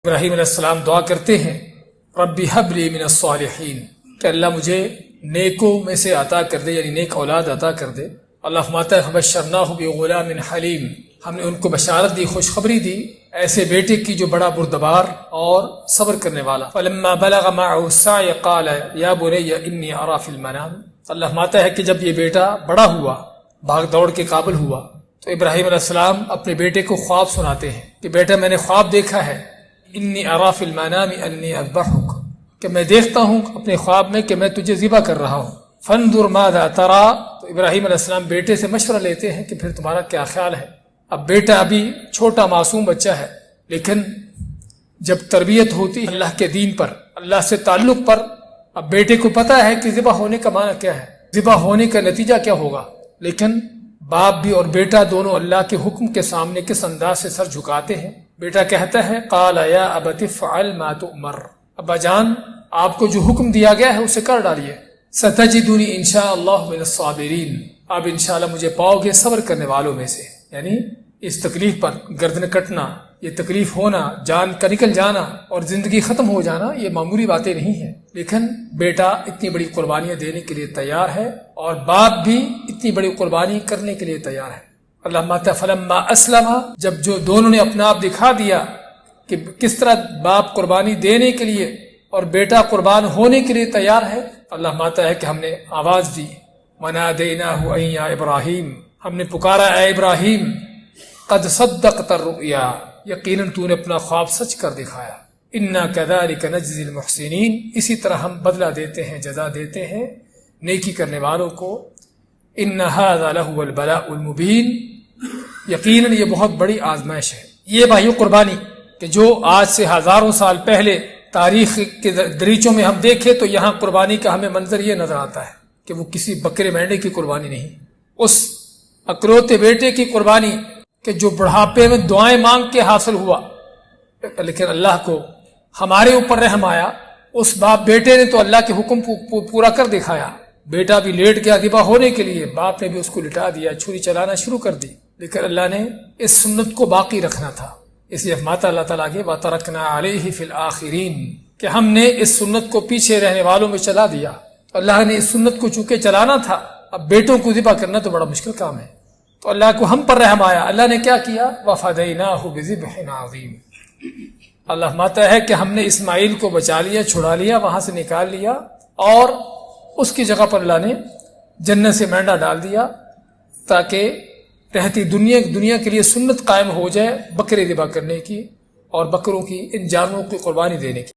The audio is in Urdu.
ابراہیم علیہ السلام دعا کرتے ہیں ربی حب لی من الصالحین کہ اللہ مجھے نیکوں میں سے عطا کر دے، یعنی نیک اولاد عطا کر دے۔ اللہ فرماتا ہے فبشرناہ بغلام حلیم، ہم نے ان کو بشارت دی، خوشخبری دی ایسے بیٹے کی جو بڑا بردبار اور صبر کرنے والا۔ فلما بلغ معه السعی قال یا بنی انی ارى فی المنام، اللہ فرماتا ہے کہ جب یہ بیٹا بڑا ہوا، بھاگ دوڑ کے قابل ہوا، تو ابراہیم علیہ السلام اپنے بیٹے کو خواب سناتے ہیں کہ بیٹا میں نے خواب دیکھا ہے، انی ارى فی المنام انی اذبحک، کہ میں دیکھتا ہوں اپنے خواب میں کہ میں تجھے ذبح کر رہا ہوں۔ فانظر ماذا ترى، تو ابراہیم علیہ السلام بیٹے سے مشورہ لیتے ہیں کہ پھر تمہارا کیا خیال ہے۔ اب بیٹا ابھی چھوٹا معصوم بچہ ہے، لیکن جب تربیت ہوتی ہے اللہ کے دین پر، اللہ سے تعلق پر، اب بیٹے کو پتا ہے کہ ذبح ہونے کا معنی کیا ہے، ذبح ہونے کا نتیجہ کیا ہوگا، لیکن باپ بھی اور بیٹا دونوں اللہ کے حکم کے سامنے کس انداز سے سر جھکاتے ہیں۔ بیٹا کہتا ہے قال یا ابت افعل ما تؤمر، ابا جان آپ کو جو حکم دیا گیا ہے اسے کر ڈالیے۔ ستجدنی انشاء اللہ من الصابرین، آپ انشاءاللہ مجھے پاؤ گے صبر کرنے والوں میں سے۔ یعنی اس تکلیف پر گردن کٹنا، یہ تکلیف ہونا، جان کا نکل جانا اور زندگی ختم ہو جانا، یہ معمولی باتیں نہیں ہیں، لیکن بیٹا اتنی بڑی قربانیاں دینے کے لیے تیار ہے اور باپ بھی اتنی بڑی قربانی کرنے کے لیے تیار ہے۔ اللہ ماتا فلما اسلم، جب جو دونوں نے اپنا آپ دکھا دیا کہ کس طرح باپ قربانی دینے کے لیے اور بیٹا قربان ہونے کے لیے تیار ہے، اللہ ماتا ہے کہ ہم نے آواز دی وَنَادَيْنَاهُ أَن يَا إِبْرَاهِيمُ، ہم نے پکارا اے ابراہیم، قد صدقت الرؤیا، یقیناً تو نے اپنا خواب سچ کر دکھایا، انا كذلك نجزي المحسنین، اسی طرح ہم بدلہ دیتے ہیں، جزا دیتے ہیں نیکی کرنے والوں کو۔ ان هذا لهو البلاء المبین، یقیناً یہ بہت بڑی آزمائش ہے۔ یہ بھائیو قربانی کہ جو آج سے ہزاروں سال پہلے تاریخ کے دریچوں میں ہم دیکھیں تو یہاں قربانی کا ہمیں منظر یہ نظر آتا ہے کہ وہ کسی بکرے مینڈے کی قربانی نہیں، اس اکلوتے بیٹے کی قربانی کہ جو بڑھاپے میں دعائیں مانگ کے حاصل ہوا، لیکن اللہ کو ہمارے اوپر رحم آیا، اس باپ بیٹے نے تو اللہ کے حکم پورا کر دکھایا، بیٹا بھی لیٹ گیا ذبح ہونے کے لیے، باپ نے بھی اس کو لٹا دیا، چھری چلانا شروع کر دی، لیکن اللہ نے اس سنت کو باقی رکھنا تھا، اس لیے فرماتا اللہ تعالیٰ کے وَتَرَكْنَا عَلَيْهِ فِي الْآخِرِينَ، کہ ہم نے اس سنت کو پیچھے رہنے والوں میں چلا دیا۔ اللہ نے اس سنت کو چونکہ چلانا تھا، اب بیٹوں کو ذبح کرنا تو بڑا مشکل کام ہے، تو اللہ کو ہم پر رحم آیا، اللہ نے کیا کیا وَفَدَيْنَاهُ بِذِبْحٍ عَظِيمٍ، اللہ فرماتا ہے کہ ہم نے اسماعیل کو بچا لیا، چھڑا لیا، وہاں سے نکال لیا، اور اس کی جگہ پر اللہ نے جنت سے مینڈا ڈال دیا تاکہ رہتی دنیا کے لیے سنت قائم ہو جائے بکرے ذبح کرنے کی اور بکروں کی، ان جانوروں کی قربانی دینے کی۔